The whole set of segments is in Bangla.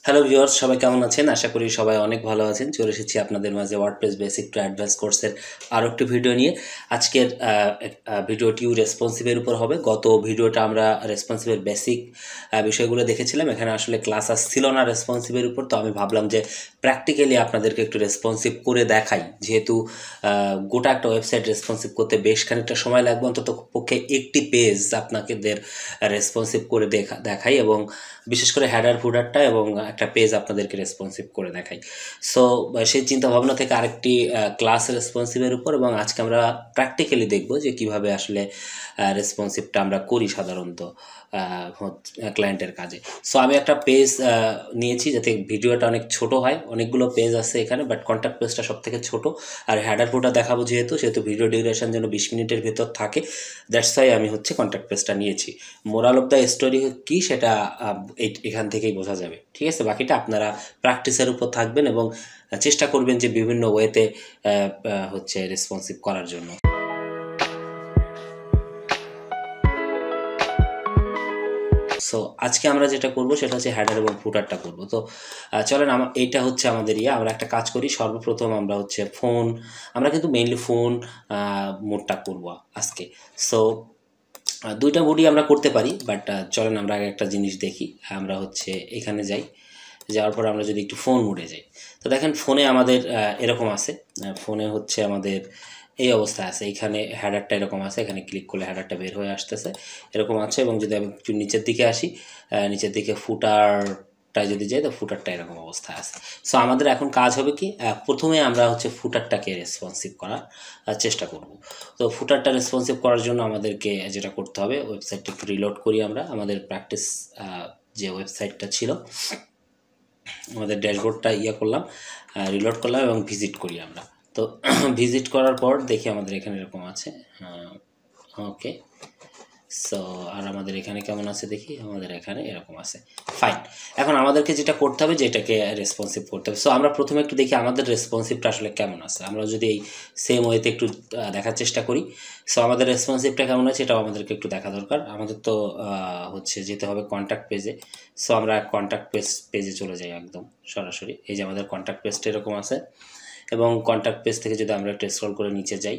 হ্যালো ভিউয়ার্স, সবাই কেমন আছেন? আশা করি সবাই অনেক ভালো আছেন। চলে এসেছি আপনাদের মাঝে ওয়ার্ডপ্রেস বেসিক টু অ্যাডভান্স কোর্সের আরও একটি ভিডিও নিয়ে। আজকের ভিডিওটিও রেসপন্সিভের উপর হবে। গত ভিডিওটা আমরা রেসপন্সিভের বেসিক বিষয়গুলো দেখেছিলাম। এখানে আসলে ক্লাস আসছিল না রেসপন্সিভের উপর, তো আমি ভাবলাম যে প্র্যাকটিক্যালি আপনাদেরকে একটু রেসপন্সিভ করে দেখাই। যেহেতু গোটা একটা ওয়েবসাইট রেসপন্সিভ করতে বেশ খানিকটা সময় লাগবে, অন্তত পক্ষে একটি পেজ আপনাদের রেসপন্সিভ করে দেখাই এবং বিশেষ করে হেডার ফুডারটা এবং একটা পেজ আপনাদেরকে রেসপন্সিভ করে দেখাই। সো সেই চিন্তা ভাবনা থেকে আরেকটি ক্লাস রেসপন্সিভের উপর, এবং আজকে আমরা প্র্যাকটিক্যালি দেখব যে কিভাবে আসলে রেসপন্সিভটা আমরা করি সাধারণত ক্লায়েন্টের কাজে। সো আমি একটা পেজ নিয়েছি যাতে ভিডিওটা অনেক ছোট হয়। অনেকগুলো পেজ আছে এখানে, বাট কন্ট্যাক্ট পেজটা সব থেকে ছোটো। আর হেডার ফুডার দেখাবো যেহেতু ভিডিও ডিউরেশন যেন 20 মিনিটের ভেতর থাকে, দ্যাটস ওয়াই আমি কন্ট্যাক্ট পেজটা নিয়েছি। মোরাল অফ দ্য স্টোরি কী সেটা এখান থেকেই বোঝা যাবে, ঠিক আছে? বাকিটা আপনারা প্র্যাকটিসের উপর থাকবেন এবং চেষ্টা করবেন যে বিভিন্ন ওয়েতে রেসপন্সিভ করার জন্য। সো আজকে আমরা যেটা করব সেটা হচ্ছে হেডার এবং ফুটারটা করব। তো চলেন, এইটা হচ্ছে আমাদের আমরা একটা কাজ করি। সর্বপ্রথম আমরা ফোন, আমরা কিন্তু মেইনলি ফোন মোডটা করব আজকে। সো দুইটা মোডই আমরা করতে পারি, বাট চলেন আমরা আগে একটা জিনিস দেখি। আমরা এখানে যাওয়ার পর আমরা যদি একটু ফোন মোডে যাই, তো দেখেন ফোনে আমাদের এরকম আছে। ফোনে আমাদের এই অবস্থা আছে। এখানে হেডারটা এরকম আছে, এখানে ক্লিক করলে হেডারটা বের হয়ে আসতেছে, এরকম আছে। এবং যদি আমি একটু নিচের দিকে আসি, নিচের দিকে ফুটারটায় যদি যাই, তো ফুটারটা এরকম অবস্থা আছে। সো আমাদের এখন কাজ হবে কি, প্রথমে আমরা ফুটারটাকে রেসপন্সিভ করার চেষ্টা করব। তো ফুটারটা রেসপন্সিভ করার জন্য আমাদেরকে যেটা করতে হবে, ওয়েবসাইটটা একটু রিলোড করি আমরা। আমাদের প্র্যাকটিস যে ওয়েবসাইটটা ছিল, আমাদের ড্যাশবোর্ডটা করলাম, রিলোড করলাম এবং ভিজিট করি আমরা। তো ভিজিট করার পর দেখি আমাদের এখানে এরকম আছে। ওকে, সো আর আমাদের এখানে কেমন আছে দেখি, আমাদের এখানে এরকম আছে। ফাইন। এখন আমাদেরকে যেটা করতে হবে, যে এটাকে রেসপন্সিভ করতে হবে। সো আমরা প্রথমে একটু দেখি আমাদের রেসপন্সিভটা আসলে কেমন আছে। আমরা যদি এই সেম ওয়েতে একটু দেখার চেষ্টা করি, সো আমাদের রেসপন্সিভটা কেমন আছে এটাও আমাদেরকে একটু দেখা দরকার। আমাদের তো যেতে হবে কন্ট্যাক্ট পেজে। সো আমরা কন্ট্যাক্ট পেজে চলে যাই একদম সরাসরি। এই যে আমাদের কন্ট্যাক্ট পেজটা এরকম আছে, এবং কন্ট্যাক্ট পেজ থেকে যদি আমরা একটু স্ক্রল করে নিচে যাই,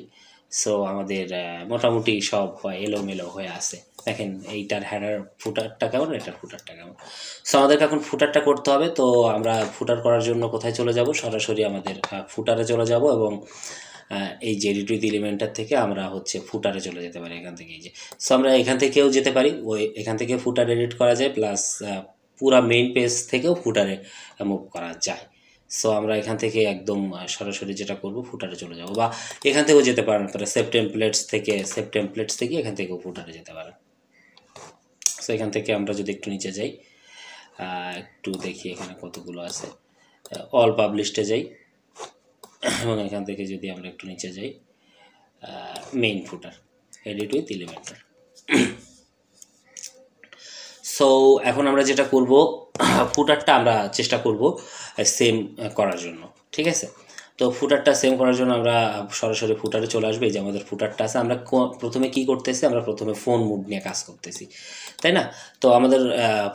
সো আমাদের মোটামুটি সব এলোমেলো হয়ে আছে। দেখেন এইটার হেডার ফুটারটা কেমন, এটার ফুটারটা কেমন। সো আমাদেরকে এখন ফুটারটা করতে হবে। তো আমরা ফুটার করার জন্য কোথায় চলে যাব, সরাসরি আমাদের ফুটারে চলে যাব, এবং এই যে এডিট উইথ এলিমেন্টার থেকে আমরা ফুটারে চলে যেতে পারি এখান থেকে। এই যে, সো আমরা এখান থেকেও যেতে পারি, এখান থেকে ফুটার এডিট করা যায়, প্লাস পুরা মেইন পেজ থেকেও ফুটারে মুভ করা যায়। সো আমরা এখান থেকে একদম সরাসরি যেটা করব, ফুটারে চলে যাব, বা এখান থেকেও যেতে পারেন আপনারা সেভ টেমপ্লেটস থেকে এখান থেকেও ফুটারে যেতে পারেন। সো এখান থেকে আমরা যদি একটু নিচে যাই, একটু দেখি এখানে কতগুলো আছে, অল পাবলিশডে যাই, এবং এখান থেকে যদি আমরা একটু নিচে যাই, main footer, edit with Elementor. So এখন আমরা যেটা করব, ফুটারটা আমরা চেষ্টা করব সেম করার জন্য, ঠিক আছে? তো ফুটারটা সেম করার জন্য আমরা সরাসরি ফুটারে চলে আসবে। এই যে আমাদের ফুটারটা আছে, আমরা প্রথমে কি করতেছি, আমরা প্রথমে ফোন মোড নিয়ে কাজ করতেছি, তাই না? তো আমাদের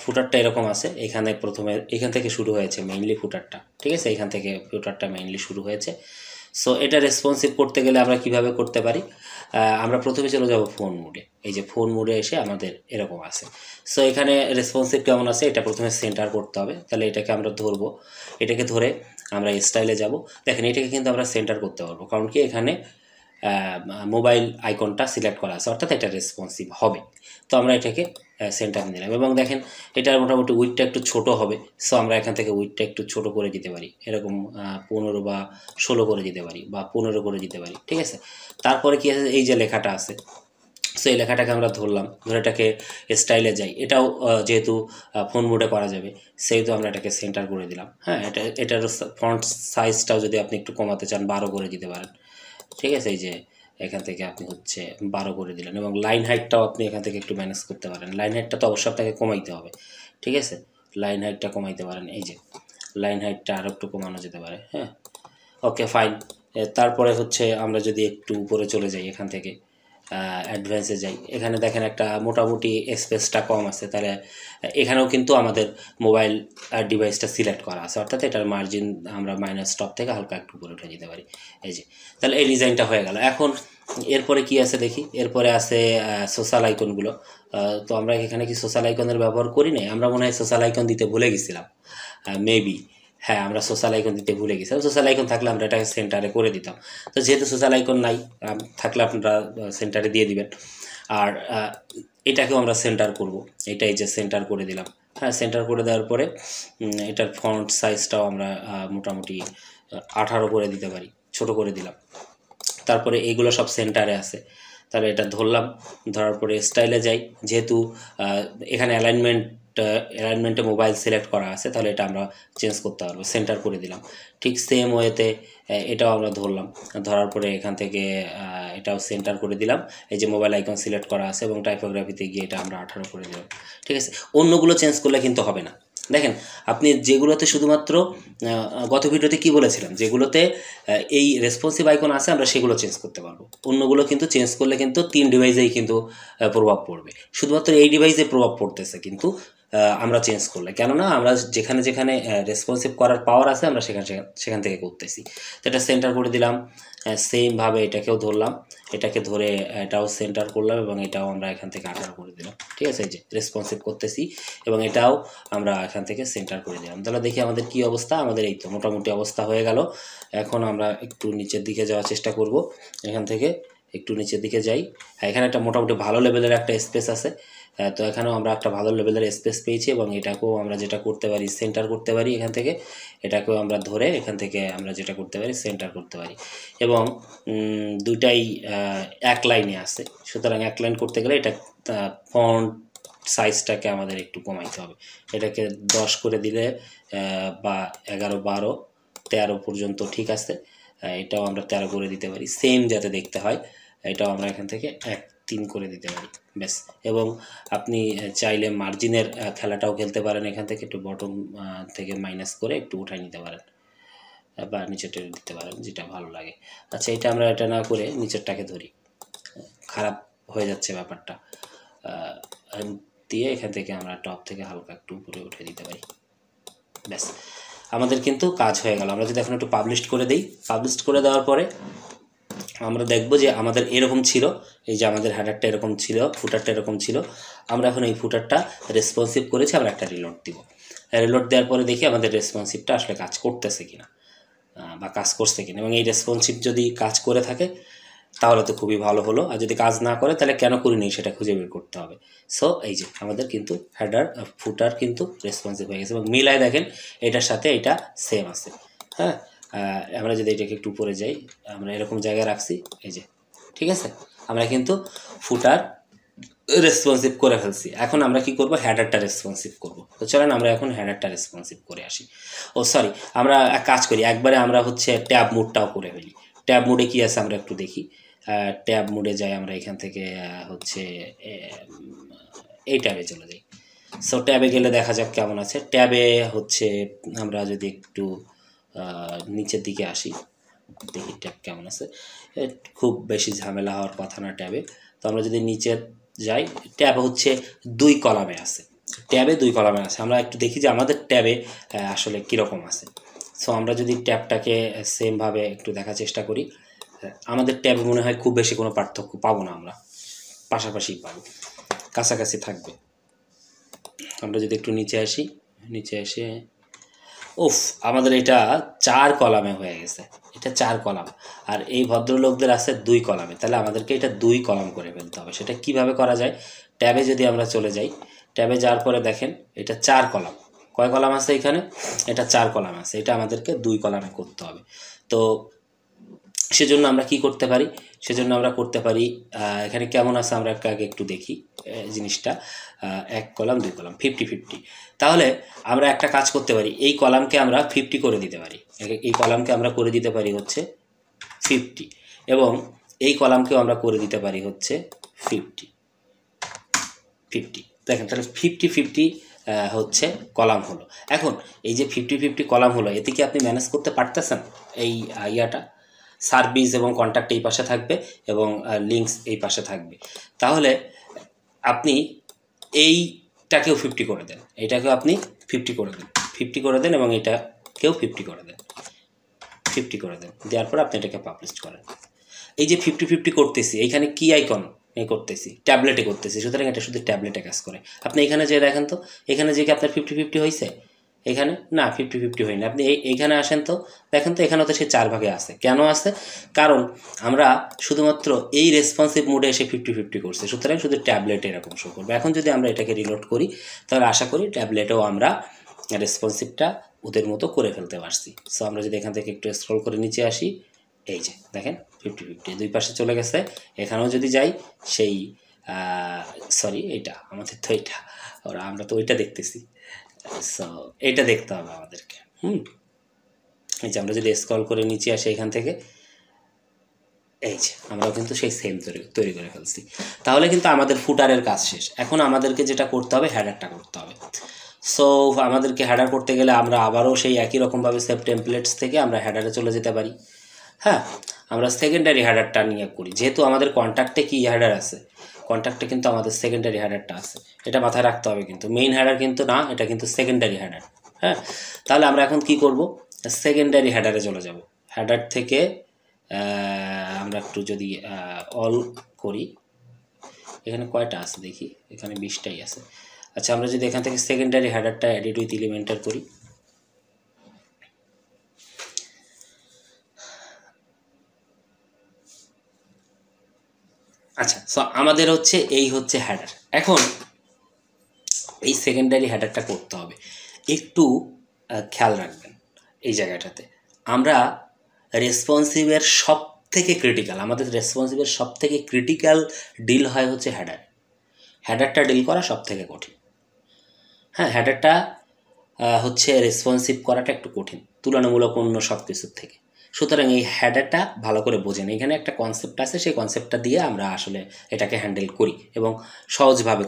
ফুটারটা এরকম আছে। এখানে প্রথমে এখান থেকে শুরু হয়েছে মেইনলি ফুটারটা, ঠিক আছে? এখান থেকে ফুটারটা মেইনলি শুরু হয়েছে। সো এটা রেসপন্সিভ করতে গেলে আমরা কিভাবে করতে পারি, আমরা প্রথমে চলে যাব ফোন মোডে। এই যে ফোন মোডে এসে আমাদের এরকম আছে। সো এখানে রেসপন্সিভ কেমন আছে এটা প্রথমে সেন্টার করতে হবে। তাহলে এটাকে আমরা ধরবো, এটাকে ধরে আমরা স্টাইলে যাব। দেখেন এটাকে কিন্তু আমরা সেন্টার করতে পারবো, কারণ কি এখানে মোবাইল আইকনটা সিলেক্ট করা আছে, অর্থাৎ এটা রেসপন্সিভ হবে। তো আমরা এটাকে সেন্টার নিলাম, এবং দেখেন এটার মোটামুটি উইডটা একটু ছোট হবে। সো আমরা এখান থেকে উইডটা একটু ছোট করে দিতে পারি, এরকম 15 বা 16 করে দিতে পারি, বা 15 করে দিতে পারি, ঠিক আছে? তারপরে কি আছে, এই যে লেখাটা আছে, সো এই লেখাটাকে আমরা ধরলাম, ধরে এটাকে স্টাইলে যাই। এটাও যেহেতু ফোন মোডে করা যাবে, সেহেতু আমরা এটাকে সেন্টার করে দিলাম। হ্যাঁ, এটার ফন্ট সাইজটাও যদি আপনি একটু কমাতে চান, 12 করে দিতে পারেন, ঠিক আছে? এই যে এখান থেকে আপনি 12 করে দিলেন, এবং লাইন হাইটটাও আপনি এখান থেকে একটু ম্যানেজ করতে পারেন। লাইন হাইটটা তো অবশ্যই আপনাকে কমাইতে হবে, ঠিক আছে? লাইন হাইটটা কমাইতে পারেন, এই যে লাইন হাইটটা আরও একটু কমানো যেতে পারে। হ্যাঁ, ওকে, ফাইন। তারপরে আমরা যদি একটু উপরে চলে যাই, এখান থেকে অ্যাডভান্সে যাই, এখানে দেখেন একটা মোটামুটি স্পেসটা কম আছে, তাহলে এখানেও কিন্তু আমাদের মোবাইল ডিভাইসটা সিলেক্ট করা আছে, অর্থাৎ এটার মার্জিন আমরা মাইনাস টপ থেকে হালকা একটু উপরে উঠে যেতে পারি। এই যে তাহলে এই ডিজাইনটা হয়ে গেল। এখন এরপরে কি আছে দেখি, এরপরে আছে সোশ্যাল আইকনগুলো। তো আমরা এখানে কি সোশ্যাল আইকনের ব্যবহার করি নাই, আমরা মনে হয় সোশ্যাল আইকন দিতে ভুলে গেছিলাম, মেবি। হ্যাঁ, আমরা সোশ্যাল আইকন দিতে ভুলে গেছিলাম। সোশ্যাল আইকন থাকলে আমরা এটাকে সেন্টারে করে দিতাম। তো যেহেতু সোশ্যাল আইকন নাই, থাকলে আপনারা সেন্টারে দিয়ে দিবেন। আর এটাকেও আমরা সেন্টার করব, এটাই যে সেন্টার করে দিলাম। হ্যাঁ, সেন্টার করে দেওয়ার পরে এটার ফন্ট সাইজটাও আমরা মোটামুটি 18 করে দিতে পারি, ছোট করে দিলাম। তারপরে এইগুলো সব সেন্টারে আছে, তাহলে এটা ধরলাম, ধরার পরে স্টাইলে যাই, যেহেতু এখানে অ্যালাইনমেন্টে মোবাইল সিলেক্ট করা আছে, তাহলে এটা আমরা চেঞ্জ করতে পারবো, সেন্টার করে দিলাম। ঠিক সেম ওয়েতে এটাও আমরা ধরলাম, ধরার পরে এখান থেকে এটাও সেন্টার করে দিলাম। এই যে মোবাইল আইকন সিলেক্ট করা আছে এবং টাইপোগ্রাফিতে গিয়ে এটা আমরা 18 করে দিলাম। ঠিক আছে, অন্যগুলো চেঞ্জ করলে কিন্তু হবে না। দেখেন, আপনি যেগুলোতে শুধুমাত্র গত ভিডিওতে কি বলেছিলাম, যেগুলোতে এই রেসপন্সিভ আইকন আছে আমরা সেগুলো চেঞ্জ করতে পারবো, অন্যগুলো কিন্তু চেঞ্জ করলে কিন্তু 3 ডিভাইসেই কিন্তু প্রভাব পড়বে। শুধুমাত্র এই ডিভাইসে প্রভাব পড়তেছে কিন্তু আমরা চেঞ্জ করলে, কেননা আমরা যেখানে যেখানে রেসপন্সিভ করার পাওয়ার আছে আমরা সেখান থেকে করতেছি। তো এটা সেন্টার করে দিলাম। সেমভাবে এটাকেও ধরলাম, এটাকে ধরে এটাও সেন্টার করলাম এবং এটাও আমরা এখান থেকে 18 করে দিলাম। ঠিক আছে, এই যে রেসপন্সিভ করতেছি এবং এটাও আমরা এখান থেকে সেন্টার করে দিলাম। তাহলে দেখি আমাদের কি অবস্থা, আমাদের এই তো মোটামুটি অবস্থা হয়ে গেল। এখন আমরা একটু নিচের দিকে যাওয়ার চেষ্টা করব, এখান থেকে একটু নিচের দিকে যাই। এখানে একটা মোটামুটি ভালো লেভেলের একটা স্পেস আছে, তো এখানেও আমরা একটা ভালো লেভেলের স্পেস পেয়েছি এবং এটাকেও আমরা যেটা করতে পারি সেন্টার করতে পারি। এখান থেকে এটাকেও আমরা ধরে এখান থেকে আমরা যেটা করতে পারি সেন্টার করতে পারি এবং দুইটাই এক লাইনে আছে, সুতরাং এক লাইন করতে গেলে এটা ফন্ট সাইজটাকে আমাদের একটু কমাইতে হবে। এটাকে 10 করে দিলে বা 11, 12, 13 পর্যন্ত ঠিক আছে। এটাও আমরা 13 করে দিতে পারি, সেম যাতে দেখতে হয়। এটাও আমরা এখান থেকে 3 করে দিতে পারি, ব্যাস। এবং আপনি চাইলে মার্জিনের খেলাটাও খেলতে পারেন, এখান থেকে একটু বটম থেকে মাইনাস করে একটু উঠাই নিতে পারেন বা নিচেরটা দিতে পারেন, যেটা ভালো লাগে। আচ্ছা, এটা আমরা এটা না করে নিচেরটাকে ধরি, খারাপ হয়ে যাচ্ছে ব্যাপারটা, দিয়ে এখান থেকে আমরা টপ থেকে হালকা একটু উপরে উঠে দিতে পারি, ব্যাস। আমাদের কিন্তু কাজ হয়ে গেল। আমরা যদি এখন একটু পাবলিশ করে দিই, পাবলিশ করে দেওয়ার পরে আমরা দেখব যে আমাদের এরকম ছিল, এই যে আমাদের হেডারটা এরকম ছিল, ফুটারটা এরকম ছিল। আমরা এখন এই ফুটারটা রেসপন্সিভ করেছি, আমরা একটা রিলোড দিব। রিলোড দেওয়ার পরে দেখি আমাদের রেসপন্সিভটা আসলে কাজ করতেছে কিনা বা কাজ করছে কিনা, এবং এই রেসপন্সিভ যদি কাজ করে থাকে তাহলে তো খুবই ভালো হলো, আর যদি কাজ না করে তাহলে কেন করিনি সেটা খুঁজে বের করতে হবে। সো এই যে আমাদের কিন্তু হেডার ফুটার কিন্তু রেসপন্সিভ হয়ে গেছে এবং মিলায় দেখেন এটার সাথে এটা সেম আছে। হ্যাঁ, আমরা যদি এটাকে একটু উপরে যাই, আমরা এরকম জায়গায় রাখছি, এই যে ঠিক আছে, আমরা কিন্তু ফুটার রেসপন্সিভ করে ফেলছি। এখন আমরা কি করব, হেডারটা রেসপন্সিভ করব। তো চলেন আমরা এখন হেডারটা রেসপন্সিভ করে আসি। ও সরি, আমরা এক কাজ করি, একবারে আমরা হচ্ছে ট্যাব মোডটাও করে ফেলি। ট্যাব মোডে কি আছে আমরা একটু দেখি। ট্যাব মোডে যাই আমরা, এখান থেকে হচ্ছে এই ট্যাবে চলে যাই। সো ট্যাবে গেলে দেখা যাক কেমন আছে। ট্যাবে হচ্ছে আমরা যদি একটু নিচের দিকে আসি, দেখি ট্যাব কেমন আছে। খুব বেশি ঝামেলা হওয়ার কথা না ট্যাবে। তো আমরা যদি নিচে যাই, ট্যাব হচ্ছে 2 কলামে আছে, ট্যাবে 2 কলামে আছে। আমরা একটু দেখি যে আমাদের ট্যাবে আসলে কীরকম আছে। সো আমরা যদি ট্যাবটাকে সেমভাবে একটু দেখার চেষ্টা করি, আমাদের ট্যাবে মনে হয় খুব বেশি কোনো পার্থক্য পাবো না, আমরা পাশাপাশি পাবো, কাছাকাছি থাকবে। আমরা যদি একটু নিচে আসি, নিচে এসে আমাদের এটা 4 কলামে হয়ে গেছে, এটা 4 কলাম, আর এই ভদ্রলোকদের আছে 2 কলামে। তাহলে আমাদেরকে এটা 2 কলাম করে ফেলতে হবে। সেটা কিভাবে করা যায়, ট্যাবে যদি আমরা চলে যাই, ট্যাবে যাওয়ার পরে দেখেন এটা 4 কলাম। কয় কলাম আছে এখানে, এটা 4 কলাম আছে, এটা আমাদেরকে 2 কলামে করতে হবে। তো সেজন্য আমরা কি করতে পারি, সেজন্য আমরা করতে পারি, এখানে কেমন আছে আমরা আগে একটু দেখি জিনিসটা। 1 কলাম 2 কলাম 50-50। তাহলে আমরা একটা কাজ করতে পারি, এই কলামকে আমরা 50 করে দিতে পারি, এই কলামকে আমরা করে দিতে পারি হচ্ছে 50 এবং এই কলামকেও আমরা করে দিতে পারি হচ্ছে 50। দেখেন, তাহলে 50-50 হচ্ছে কলাম হলো। এখন এই যে 50-50 কলাম হলো, এতে কি আপনি ম্যানেজ করতে পারতেছেন এই ইয়াটা? সার্ভিস এবং কন্ট্যাক্ট এই পাশে থাকবে এবং লিঙ্কস এই পাশে থাকবে। তাহলে আপনি এইটাকেও 50 করে দেন, এইটাকেও আপনি 50 করে দেন, 50 করে দেন এবং এইটাকেও 50 করে দেন, 50 করে দেন, দেওয়ার পর আপনি এটাকে পাবলিশ করেন। এই যে 50-50 করতেছি, এইখানে কি আইকন করতেছি, ট্যাবলেটে করতেছি, সুতরাং এটা শুধু ট্যাবলেটে কাজ করে। আপনি এখানে যে দেখেন তো, এখানে যে কি আপনার 50-50 হয়েছে, এখানে না 50-50 হয়নি। আপনি এইখানে আসেন তো, দেখেন তো এখানেও তো সে 4 ভাগে আছে। কেন আছে? কারণ আমরা শুধুমাত্র এই রেসপন্সিভ মোডে এসে 50-50 করছে, সুতরাং শুধু ট্যাবলেটে এরকম শো করবে। এখন যদি আমরা এটাকে রিলোড করি, তাহলে আশা করি ট্যাবলেটেও আমরা রেসপন্সিভটা ওদের মতো করে ফেলতে পারছি। সো আমরা যদি এখান থেকে একটু স্ক্রল করে নিচে আসি, এই যে দেখেন 50-50 দুই পাশে চলে গেছে। এখানেও যদি যাই সেই সরি, এইটা আমাদের তো এইটা, আমরা তো ওইটা দেখতেছি। সো এইটা দেখতে হবে আমাদেরকে। এই যে আমরা যদি স্ক্রল করে নিচে আসি এখান থেকে, এই যে আমরাও কিন্তু সেই সেম তৈরি করে ফেলছি। তাহলে কিন্তু আমাদের ফুটারের কাজ শেষ। এখন আমাদেরকে যেটা করতে হবে, হেডারটা করতে হবে। সো আমাদেরকে হেডার করতে গেলে আমরা আবারও সেই একই রকমভাবে সেভ টেমপ্লেটস থেকে আমরা হেডারে চলে যেতে পারি। হ্যাঁ, আমরা সেকেন্ডারি হেডারটা নিয়ে করি, যেহেতু আমাদের কন্ট্যাক্টে কি হেডার আছে, কন্ট্যাক্টে কিন্তু আমাদের সেকেন্ডারি হেডারটা আছে, এটা মাথায় রাখতে হবে। কিন্তু মেইন হেডার কিন্তু না, এটা কিন্তু সেকেন্ডারি হেডার। হ্যাঁ, তাহলে আমরা এখন কি করব, সেকেন্ডারি হেডারে চলে যাব। হেডার থেকে আমরা একটু যদি অল করি, এখানে কয়টা আছে দেখি, এখানে 20টাই আছে। আচ্ছা, আমরা যদি এখান থেকে সেকেন্ডারি হেডারটা এডিট উইথ এলিমেন্টার করি, আচ্ছা, সো আমাদের হচ্ছে এই হচ্ছে হেডার। এখন এই সেকেন্ডারি হেডারটা করতে হবে, একটু খেয়াল রাখবেন এই জায়গাটাতে। আমরা রেসপন্সিভের সব থেকে ক্রিটিক্যাল, আমাদের রেসপন্সিভের সব থেকে ক্রিটিক্যাল ডিল হয় হচ্ছে হেডার। হেডারটা ডিল করা সব থেকে কঠিন। হ্যাঁ, হেডারটা হচ্ছে রেসপন্সিভ করাটা একটু কঠিন তুলনামূলক অন্য সব কিছুর থেকে। সুতরাং এই হেডারটা ভালো করে বোঝেন। এখানে একটা কনসেপ্ট আছে, সেই কনসেপ্টটা দিয়ে আমরা আসলে এটাকে হ্যান্ডেল করি এবং সহজভাবে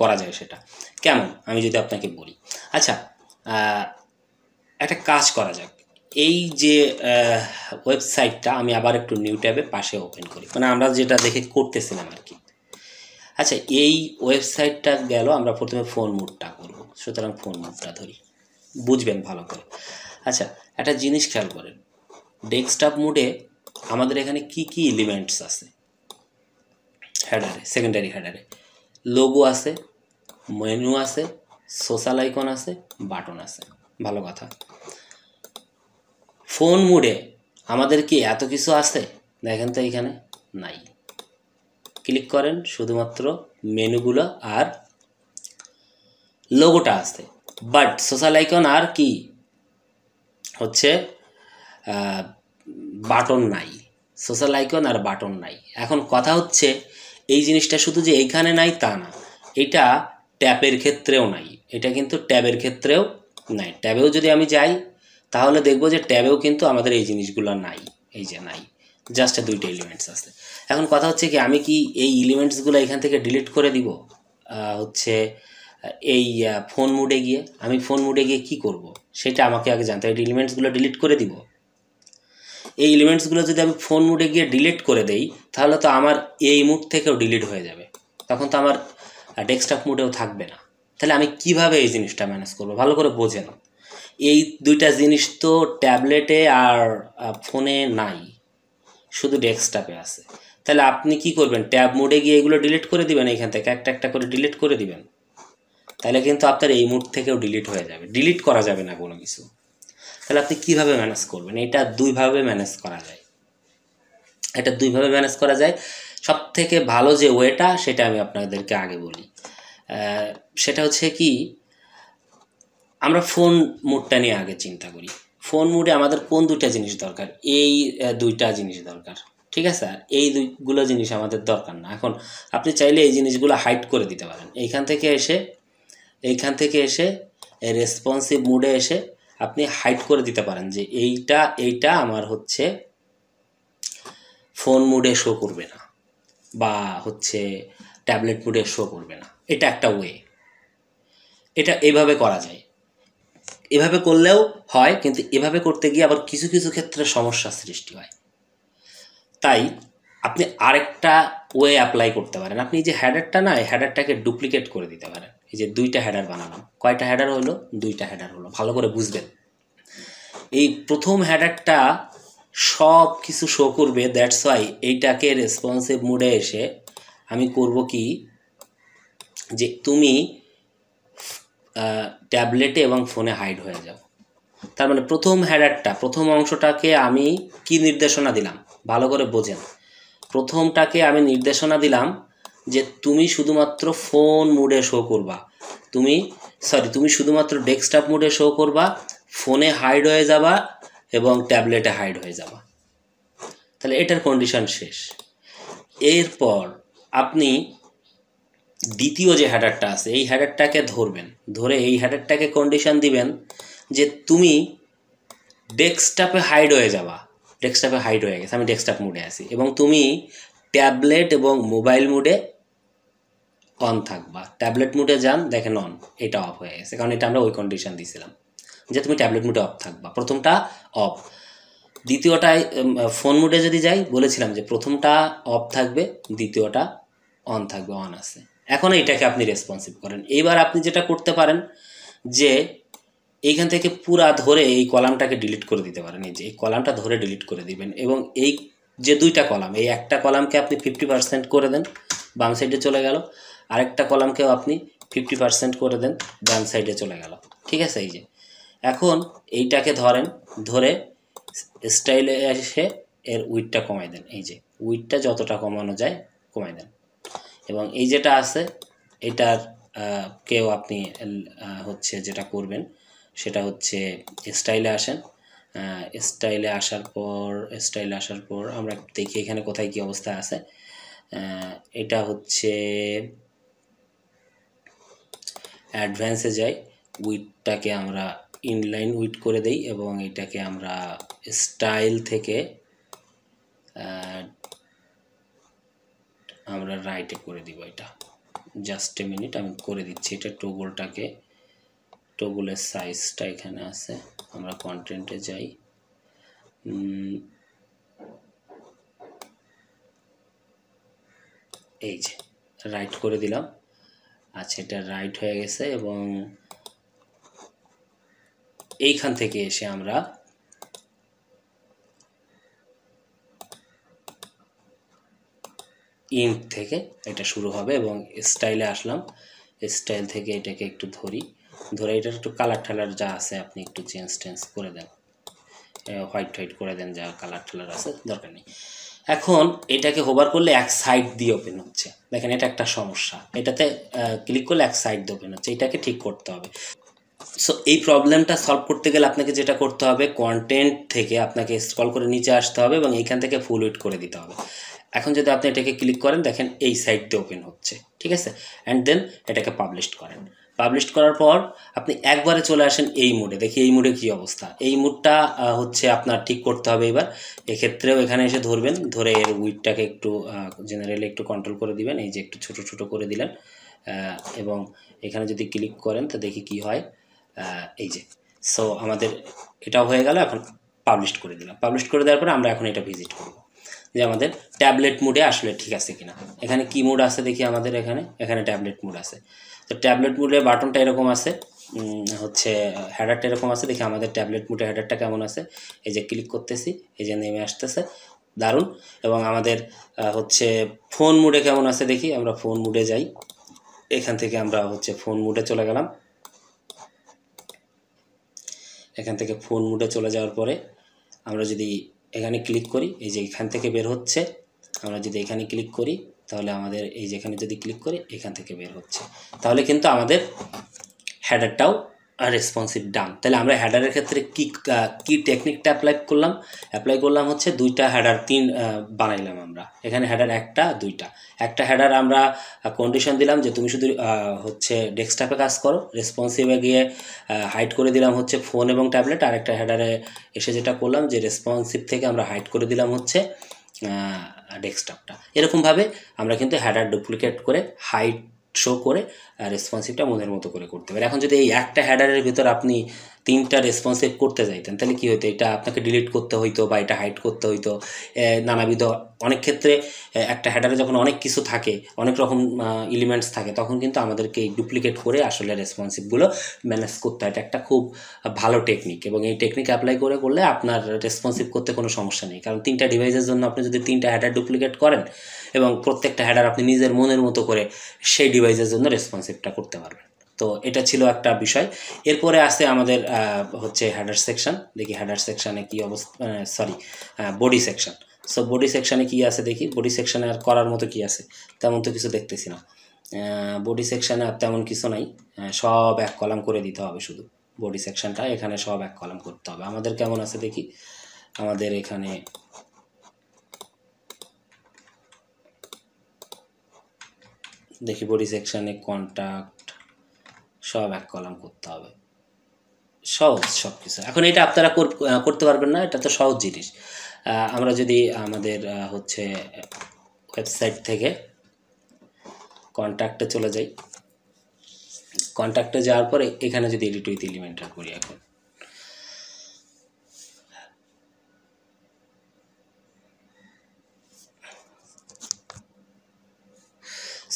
করা যায়। সেটা কেমন আমি যদি আপনাকে বলি। আচ্ছা, একটা কাজ করা যাক। এই যে ওয়েবসাইটটা আমি আবার একটু নিউ ট্যাবে পাশে ওপেন করি, মানে আমরা যেটা দেখে করতেছিলাম আর কি। আচ্ছা, এই ওয়েবসাইটটা গেল, আমরা প্রথমে ফোন মোডটা করব, সুতরাং ফোন মোডটা ধরি, বুঝবেন ভালো করে। আচ্ছা, একটা জিনিস খেয়াল করেন, ডেস্কটপ মোডে আমাদের এখানে কি কি এলিমেন্টস আছে হেডারে, সেকেন্ডারি হেডারে? লোগো আছে, মেনু আছে, সোশ্যাল আইকন আছে, বাটন আছে। ভালো কথা। ফোন মোডে আমাদের কি এত কিছু আছে? দেখেন তো এখানে নাই। ক্লিক করেন, শুধুমাত্র মেনুগুলো আর লোগোটা আছে, বাট সোশ্যাল আইকন আর কি হচ্ছে বাটন নাই। সোশ্যাল আইকন আর বাটন নাই। এখন কথা হচ্ছে, এই জিনিসটা শুধু যে এইখানে নাই তা না, এটা ট্যাবের ক্ষেত্রেও নাই। এটা কিন্তু ট্যাবের ক্ষেত্রেও নাই। ট্যাবেও যদি আমি যাই, তাহলে দেখব যে ট্যাবেও কিন্তু আমাদের এই জিনিসগুলো নাই। এই যে নাই, জাস্ট 2টা এলিমেন্টস আছে। এখন কথা হচ্ছে কি, আমি কি এই এলিমেন্টসগুলো এখান থেকে ডিলিট করে দিব? হচ্ছে এই ফোন মোডে গিয়ে, আমি ফোন মোডে গিয়ে কী করব সেটা আমাকে আগে জানতে হবে। এলিমেন্টসগুলো ডিলিট করে দিব। এই এলিমেন্টসগুলো যদি আমি ফোন মোডে গিয়ে ডিলিট করে দেই, তাহলে তো আমার এই মোড থেকেও ডিলিট হয়ে যাবে, তখন তো আমার ডেস্কটপ মোডেও থাকবে না। তাহলে আমি কিভাবে এই জিনিসটা ম্যানেজ করব? ভালো করে বোঝেন। এই দুইটা জিনিস তো ট্যাবলেটে আর ফোনে নাই, শুধু ডেস্কটপে আছে। তাহলে আপনি কি করবেন? ট্যাব মোডে গিয়ে এগুলো ডিলিট করে দিবেন, এখান থেকে একটা একটা করে ডিলিট করে দিবেন। তাহলে কিন্তু আপনার এই মোড থেকেও ডিলিট হয়ে যাবে, ডিলিট করা যাবে না কোনো কিছু। তাহলে আপনি কিভাবে ম্যানেজ করবেন? এটা দুইভাবে ম্যানেজ করা যায়। সব থেকে ভালো যে ওয়েটা, সেটা আমি আপনাদেরকে আগে বলি। সেটা হচ্ছে কি, আমরা ফোন মোডটা নিয়ে আগে চিন্তা করি। ফোন মোডে আমাদের কোন দুইটা জিনিস দরকার? এই দুইটা জিনিস দরকার, ঠিক আছে? আর এই দুইগুলো জিনিস আমাদের দরকার না। এখন আপনি চাইলে এই জিনিসগুলো হাইড করে দিতে পারেন। এইখান থেকে এসে রেসপন্সিভ মোডে এসে আপনি হাইড করে দিতে পারেন যে এইটা আমার হচ্ছে ফোন মোডে শো করবে না, বা হচ্ছে ট্যাবলেট মোডে শো করবে না। এটা একটা ওয়ে, এটা এভাবে করা যায়। এভাবে করলেও হয়, কিন্তু এভাবে করতে গিয়ে আবার কিছু কিছু ক্ষেত্রে সমস্যার সৃষ্টি হয়। তাই আপনি আরেকটা ওয়ে অ্যাপ্লাই করতে পারেন। আপনি যে হেডারটা না, এই হেডারটাকে ডুপ্লিকেট করে দিতে পারেন। এই যে 2টা হেডার বানালাম, কয়টা হেডার হলো? 2টা হেডার হলো। ভালো করে বুঝবেন, এই প্রথম হেডারটা সব কিছু শো করবে, দ্যাটস ওয়াই এইটাকে রেসপন্সিভ মোডে এসে আমি করব কি, যে তুমি ট্যাবলেটে এবং ফোনে হাইড হয়ে যাও। তার মানে প্রথম হেডারটা, প্রথম অংশটাকে আমি কি নির্দেশনা দিলাম ভালো করে বোঝেন। প্রথমটাকে আমি নির্দেশনা দিলাম যে তুমি শুধুমাত্র ফোন মোডে শো করবা, তুমি শুধুমাত্র ডেস্কটপ মোডে শো করবা, ফোনে হাইড হয়ে যাবা এবং ট্যাবলেটে হাইড হয়ে যাবা। তাহলে এটার কন্ডিশন শেষ। এরপর আপনি দ্বিতীয় যে হেডারটা আছে এই হেডারটাকে ধরবেন, ধরে এই হেডারটাকে কন্ডিশন দিবেন যে তুমি ডেস্কটপে হাইড হয়ে যাবা। ডেস্কটপে হাইড হয়ে গেছে, আমি ডেস্কটপ মোডে আছি, এবং তুমি ট্যাবলেট এবং মোবাইল মোডে অন থাকবা। ট্যাবলেট মোডে যান, দেখেন অন, এটা অফ হয়ে গেছে, কারণ এটা আমরা ওই কন্ডিশন দিয়েছিলাম যে তুমি ট্যাবলেট মোডে অফ থাকবা। প্রথমটা অফ। দ্বিতীয়টায় ফোন মোডে যদি যাই, বলেছিলাম যে প্রথমটা অফ থাকবে, দ্বিতীয়টা অন থাকবে, অন আছে। এখন এইটাকে আপনি রেসপন্সিভ করেন। এইবার আপনি যেটা করতে পারেন যে এইখান থেকে পুরা ধরে এই কলামটাকে ডিলিট করে দিতে পারেন। এই যে এই কলামটা ধরে ডিলিট করে দিবেন, এবং এই যে 2টা কলাম, এই একটা কলামকে আপনি 50% করে দেন, বাম সাইডে চলে গেল। আরেকটা কলামকেও আপনি 50% করে দেন, ডান সাইডে চলে গেল। ঠিক আছে? এই যে এখন এইটাকে ধরেন, ধরে স্টাইলে এসে এর উইডটা কমাই দেন। এই যে উইডটা যতটা কমানো যায় কমাই দেন, এবং এই যেটা আছে এটার কেউ আপনি হচ্ছে যেটা করবেন সেটা হচ্ছে স্টাইলে আসেন। স্টাইলে আসার পর আমরা দেখি এখানে কোথায় কি অবস্থা আছে। এটা হচ্ছে অ্যাডভান্সে যাই, উইডটাকে আমরা ইনলাইন উইড করে দেই, এবং এটাকে আমরা স্টাইল থেকে আমরা রাইটে করে দিব। এটা জাস্ট এ মিনিট, আমি করে দিচ্ছি। এটা টগলের সাইজটা এখানে আছে, আমরা কন্টেন্টে যাই, এই যে রাইট করে দিলাম। আচ্ছা, এটা রাইট হয়ে গেছে, এবং এইখান থেকে এসে আমরা ইন্ট থেকে এটা শুরু হবে, এবং স্টাইলে আসলাম। স্টাইল থেকে এটাকে একটু ধরে এটার একটু কালার ঠালার যা আছে আপনি একটু চেঞ্জ করে দেন, হোয়াইট করে দেন, যা কালার ঠালার আছে দরকার নেই। এখন এটাকে হোভার করলে এক সাইড দিয়ে ওপেন হচ্ছে, দেখেন এটা একটা সমস্যা। এটাতে ক্লিক করলে এক সাইড দিয়ে ওপেন হচ্ছে, এটাকে ঠিক করতে হবে। সো এই প্রবলেমটা সলভ করতে গেলে আপনাকে যেটা করতে হবে, কন্টেন্ট থেকে আপনাকে স্ক্রল করে নিচে আসতে হবে, এবং এইখান থেকে ফুল উইড করে দিতে হবে। এখন যদি আপনি এটাকে ক্লিক করেন, দেখেন এই সাইড দিয়ে ওপেন হচ্ছে। ঠিক আছে? অ্যান্ড দেন এটাকে পাবলিশ করেন। পাবলিশ করার পর আপনি একবারে চলে আসেন এই মুডে, দেখি এই মুডে কী অবস্থা। এই মুডটা হচ্ছে আপনার ঠিক করতে হবে। এবার এক্ষেত্রেও এখানে এসে ধরবেন, ধরে এর উইডটাকে একটু জেনারেলি একটু কন্ট্রোল করে দিবেন। এই যে একটু ছোট করে দিলেন, এবং এখানে যদি ক্লিক করেন তো দেখি কি হয়। এই যে সো আমাদের এটাও হয়ে গেল। এখন পাবলিশ করে দিলাম। পাবলিশ করে দেওয়ার পরে আমরা এখন এটা ভিজিট করব যে আমাদের ট্যাবলেট মোডে আসলে ঠিক আছে কিনা। এখানে কি মোড আছে দেখি, আমাদের এখানে ট্যাবলেট মোড আছে। তো ট্যাবলেট মোডে বাটনটা এরকম আছে, হচ্ছে হেডারটা এরকম আছে। দেখি আমাদের ট্যাবলেট মোডে হেডারটা কেমন আছে। এই যে ক্লিক করতেছি, এই যে নেমে আসতেছে, দারুণ। এবং আমাদের হচ্ছে ফোন মোডে কেমন আছে দেখি, আমরা ফোন মোডে যাই। এখান থেকে আমরা হচ্ছে ফোন মোডে চলে গেলাম। এখান থেকে ফোন মোডে চলে যাওয়ার পরে আমরা যদি এখানে ক্লিক করি, এই যে এখান থেকে বের হচ্ছে। আমরা যদি এখানে ক্লিক করি তাহলে আমাদের এই যে এখানে যদি ক্লিক করি এখান থেকে বের হচ্ছে, তাহলে কিন্তু আমাদের হেডারটাও রেসপন্সিভ ডান। তাহলে আমরা হেডারের ক্ষেত্রে কি টেকনিকটা অ্যাপ্লাই করলাম হচ্ছে 2টা হেডার বানাইলাম আমরা। এখানে হেডার একটা হেডার আমরা কন্ডিশন দিলাম যে তুমি শুধু হচ্ছে ডেস্কটপে কাজ করো, রেসপন্সিভে গিয়ে হাইড করে দিলাম হচ্ছে ফোন এবং ট্যাবলেট। আর একটা হেডারে এসে যেটা করলাম যে রেসপন্সিভ থেকে আমরা হাইড করে দিলাম হচ্ছে ডেস্কটপটা। এরকমভাবে আমরা কিন্তু হেডার ডুপ্লিকেট করে হাইড শো করে রেসপন্সিভটা মনের মতো করে করতে পারি। এখন যদি এই একটা হেডারের ভিতর আপনি 3টা রেসপন্সিভ করতে যাইতেন তাহলে কী হতো, এটা আপনাকে ডিলিট করতে হইতো বা এটা হাইড করতে হইতো নানাবিধ। অনেক ক্ষেত্রে একটা হেডারে যখন অনেক কিছু থাকে, অনেক রকম এলিমেন্টস থাকে, তখন কিন্তু আমাদেরকে এই ডুপ্লিকেট করে আসলে রেসপন্সিভগুলো ম্যানেজ করতে হয়। এটা একটা খুব ভালো টেকনিক, এবং এই টেকনিক অ্যাপ্লাই করলে আপনার রেসপন্সিভ করতে কোনো সমস্যা নেই। কারণ 3টা ডিভাইসের জন্য আপনি যদি 3টা হেডার ডুপ্লিকেট করেন এবং প্রত্যেকটা হেডার আপনি নিজের মনের মতো করে সেই ডিভাইসের জন্য রেসপন্সিভটা করতে পারবেন। তো এটা ছিল একটা বিষয়। এরপরে আসে আমাদের হচ্ছে হেডার সেকশন। দেখি হেডার সেকশানে কী অবস্থা, sorry body section. So body সেকশানে কী আছে দেখি। বডি সেকশানে আর করার মতো কী আছে, তেমন তো কিছু দেখতেছি না। বডি সেকশানে আর তেমন কিছু নাই, সব এক কলাম করে দিতে হবে। শুধু বডি সেকশনটা এখানে সব এক কলাম করতে হবে। আমাদের কেমন আছে দেখি। আমাদের এখানে দেখি বডি সেকশানে কন্ট্যাক্ট সব এক কলাম করতে হবে। সহজ সব কিছু। এখন এটা আপনারা করতে পারবেন না, এটা তো সহজ জিনিস। আমরা যদি আমাদের হচ্ছে ওয়েবসাইট থেকে কন্ট্যাক্টে চলে যাই, কন্ট্যাক্টে যাওয়ার পরে এখানে যদি এডিট উইথ এলিমেন্টার করি, এখন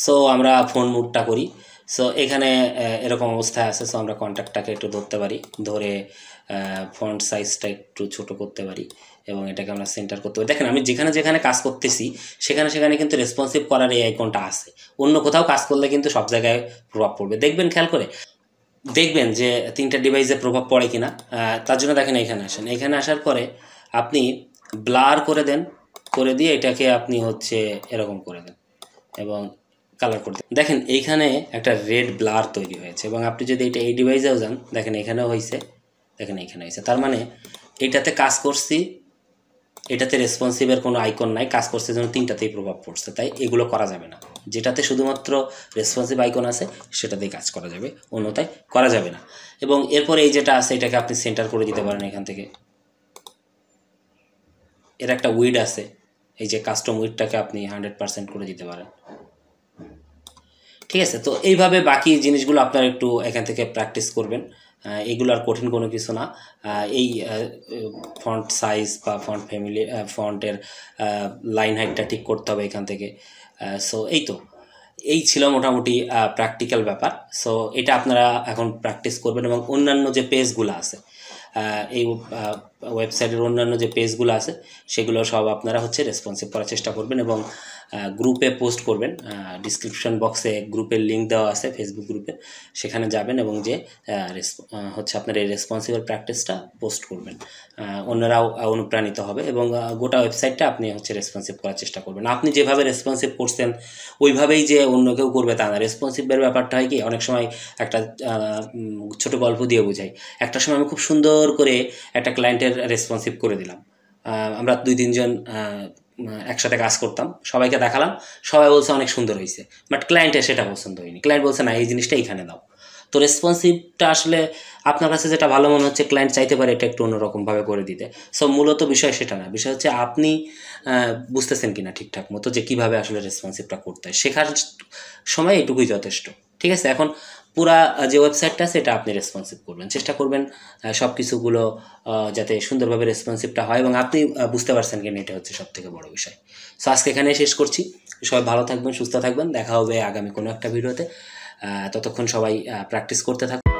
সো আমরা ফোন মুডটা করি। সো এখানে এরকম অবস্থায় আছে। সো আমরা কন্ট্যাক্টটাকে একটু ধরতে পারি, ধরে ফন্ট সাইজটা একটু ছোট করতে পারি এবং এটাকে আমরা সেন্টার করতে পারি। দেখেন আমি যেখানে যেখানে কাজ করতেছি সেখানে সেখানে কিন্তু রেসপন্সিভ করার এই আইকনটা আছে। অন্য কোথাও কাজ করলে কিন্তু সব জায়গায় প্রভাব পড়বে, দেখবেন খেয়াল করে দেখবেন যে 3টা ডিভাইসে প্রভাব পড়ে কিনা। তার জন্য দেখেন এখানে আসেন, এখানে আসার পরে আপনি ব্লার করে দেন, করে দিয়ে এটাকে আপনি হচ্ছে এরকম করে দেন এবং কালার করে দেন। দেখেন এইখানে একটা রেড ব্লার তৈরি হয়েছে, এবং আপনি যদি এটা এই ডিভাইসেও যান দেখেন এখানেও হয়েছে, দেখেন এখানে হয়েছে। তার মানে এটাতে কাজ করছি, এটাতে রেসপন্সিভের কোনো আইকন নাই, কাজ করছে যেন 3টাতেই প্রভাব পড়ছে, তাই এগুলো করা যাবে না। যেটাতে শুধুমাত্র রেসপন্সিভ আইকন আছে সেটাতেই কাজ করা যাবে, অন্যথায় করা যাবে না। এবং এরপরে এই যেটা আছে এটাকে আপনি সেন্টার করে দিতে পারেন এখান থেকে। এর একটা উইড আছে, এই যে কাস্টম উইডটাকে আপনি 100% করে দিতে পারেন। ঠিক আছে, তো এইভাবে বাকি জিনিসগুলো আপনারা একটু এখান থেকে প্র্যাকটিস করবেন। এগুলো আর কঠিন কোনো কিছু না। এই ফন্ট সাইজ বা ফন্ট ফ্যামিলি, ফন্টের লাইন হাইটটা ঠিক করতে হবে এখান থেকে। সো এই তো, এই ছিল মোটামুটি প্র্যাকটিক্যাল ব্যাপার। সো এটা আপনারা এখন প্র্যাকটিস করবেন, এবং অন্যান্য যে পেজগুলো আছে, এই ওয়েবসাইটের অন্যান্য যে পেজগুলো আছে সেগুলো সব আপনারা হচ্ছে রেসপন্সিভ করার চেষ্টা করবেন, এবং গ্রুপে পোস্ট করবেন। ডিসক্রিপশন বক্সে গ্রুপের লিঙ্ক দেওয়া আছে, ফেসবুক গ্রুপে, সেখানে যাবেন এবং যে হচ্ছে আপনার এই রেসপন্সিভের প্র্যাকটিসটা পোস্ট করবেন। অন্যরাও অনুপ্রাণিত হবে, এবং গোটা ওয়েবসাইটটা আপনি হচ্ছে রেসপন্সিভ করার চেষ্টা করবেন। আপনি যেভাবে রেসপন্সিভ করছেন ওইভাবেই যে অন্য কেউ করবে তা না। রেসপন্সিভের ব্যাপারটা হয় কি, অনেক সময় একটা ছোট গল্প দিয়ে বোঝাই। একটা সময় আমি খুব সুন্দর করে একটা ক্লায়েন্টের রেসপন্সিভ করে দিলাম। আমরা 2-3 জন একসাথে কাজ করতাম, সবাইকে দেখালাম, সবাই বলছে অনেক সুন্দর হয়েছে, বাট ক্লায়েন্টের সেটা পছন্দ হয়নি। ক্লায়েন্ট বলছে না, এই জিনিসটা এখানে দাও। তো রেসপন্সিভটা আসলে আপনার কাছে যেটা ভালো মনে হচ্ছে, ক্লায়েন্ট চাইতে পারে এটা একটু অন্যরকমভাবে করে দিতে। সো মূলত বিষয় সেটা না, বিষয় হচ্ছে আপনি বুঝতেছেন কিনা ঠিকঠাক মতো যে কীভাবে আসলে রেসপন্সিভটা করতে হয়। শেখার সময় এটুকুই যথেষ্ট। ঠিক আছে, এখন পুরা যে ওয়েবসাইটটা আছে এটা আপনি রেসপন্সিভ করবেন, চেষ্টা করবেন সব কিছুগুলো যাতে সুন্দরভাবে রেসপন্সিভটা হয়, এবং আপনি বুঝতে পারছেন কিনা, এটা হচ্ছে সবথেকে বড় বিষয়। সো আজকে এখানে শেষ করছি। সবাই ভালো থাকবেন, সুস্থ থাকবেন, দেখা হবে আগামী কোনো একটা ভিডিওতে। ততক্ষণ সবাই প্র্যাকটিস করতে থাকুন।